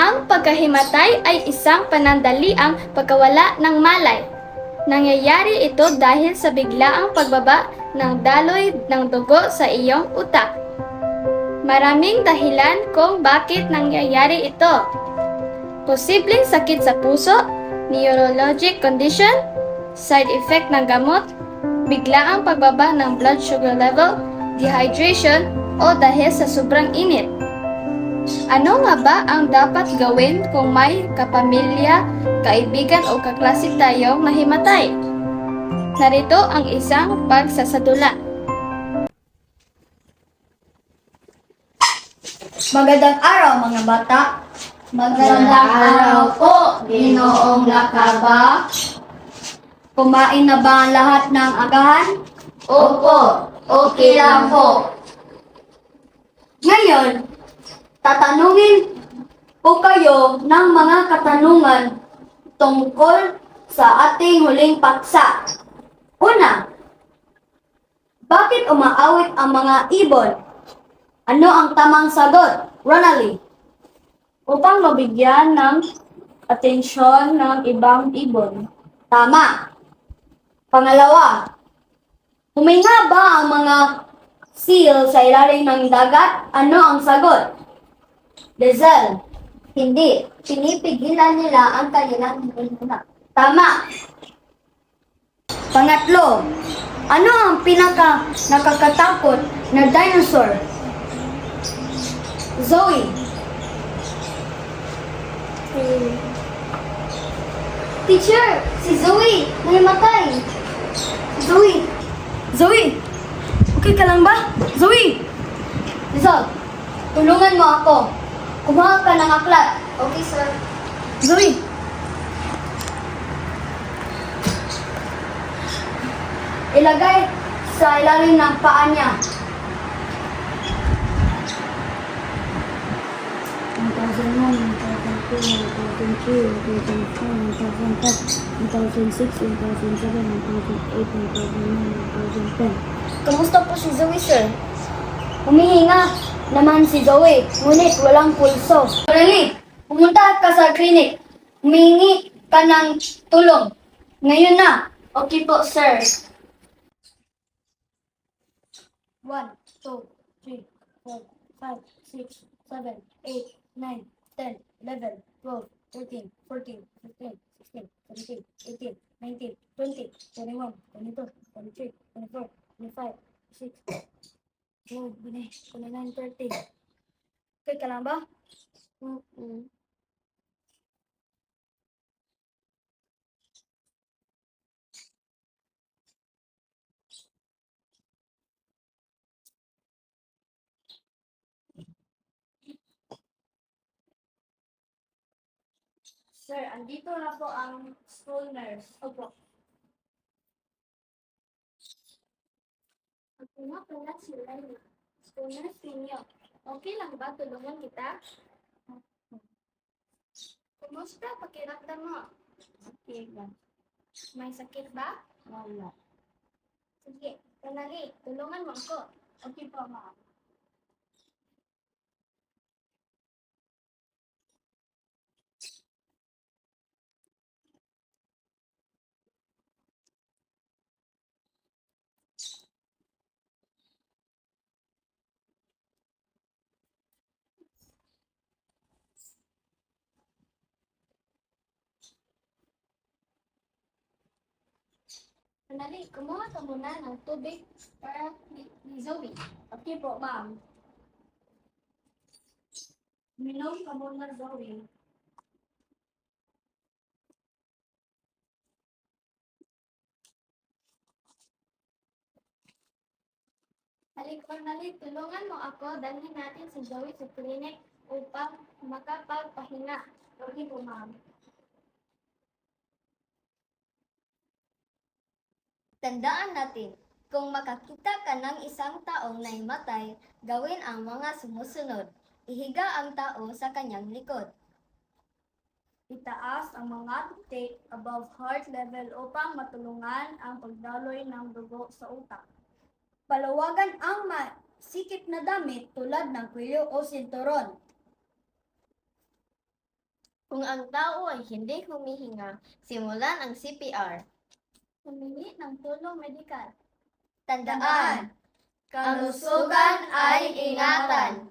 Ang pagkahimatay ay isang panandaliang pagkawala ng malay. Nangyayari ito dahil sa biglaang pagbaba ng daloy ng dugo sa iyong utak. Maraming dahilan kung bakit nangyayari ito. Posibleng sakit sa puso, neurologic condition, side effect ng gamot, biglaang pagbaba ng blood sugar level, dehydration, o dahil sa sobrang init. Ano nga ba ang dapat gawin kung may kapamilya, kaibigan o kaklase tayong nahimatay? Narito ang isang pagsasadula. Magandang araw mga bata. Magandang araw po, Ginoong Lakaba. Kumain na ba ang lahat ng agahan? Opo, okay lang po. Ngayon, tatanungin po kayo ng mga katanungan tungkol sa ating huling paksa. Una, bakit umaawit ang mga ibon? Ano ang tamang sagot, Ronaldie? Upang mabigyan ng atensyon ng ibang ibon. Tama. Pangalawa, huminga ba ang mga seal sa ilalim ng dagat? Ano ang sagot? Diesel. Hindi. Pinipigilan nila ang kanilang hininga. Tama. Pangatlo, ano ang pinaka nakakatakot na dinosaur? Zoe. Teacher, si Zoe, nahimatay. Zoe. Zoe, okay ka lang ba? Zoe! Rizal, tulungan mo ako. Kumuha ka ng aklat. Okay, sir. Zoe! Ilagay sa ilalim ng paa niya. 2001, 2002, 2003, 2004, 2005, 2006, 2007, 2008, 2009, 2010. Kamusta po si Zoe, sir? Humihinga naman si Zoe, ngunit walang pulso. Ronnie, pumunta ka sa klinik. Humingi ka ng tulong. Ngayon na. Okay po, sir. 1, 2, 3, 4, 5, 6, 7, 8, 9, 10, 11, 12, 13, 14, 15, 16, 17, 18, 19, 20, 21, 22, 23, 24, 25, 26, 29, 30. Okay ka lang ba? Sir, andito na po ang school nurse. Opo. Ako nga pala sila na. School nurse ninyo. Okay lang ba tulungan kita? Kumusta pakiramdam mo? Okay lang. May sakit ba? Wala. Sige, Ronaldie, tulungan mo ako. Okay po, ma'am. Ronaldie, kumuha ka muna ng tubig para ni Zoe. Okay po, ma'am. Minom ka muna, Zoe. Halik, Ronaldie, tulungan mo ako. Dalhin natin si Zoe sa clinic upang makapagpahinga. Okay po, ma'am. Tandaan natin, kung makakita ka ng isang taong nahimatay, gawin ang mga sumusunod. Ihiga ang tao sa kanyang likod. Itaas ang mga titik above heart level upang matulungan ang pagdaloy ng dugo sa utak. Palawagan ang masikip na damit tulad ng kwelyo o sinturon. Kung ang tao ay hindi humihinga, simulan ang CPR. Humingi ng tulong medikal. Tandaan, kalusugan ay ingatan.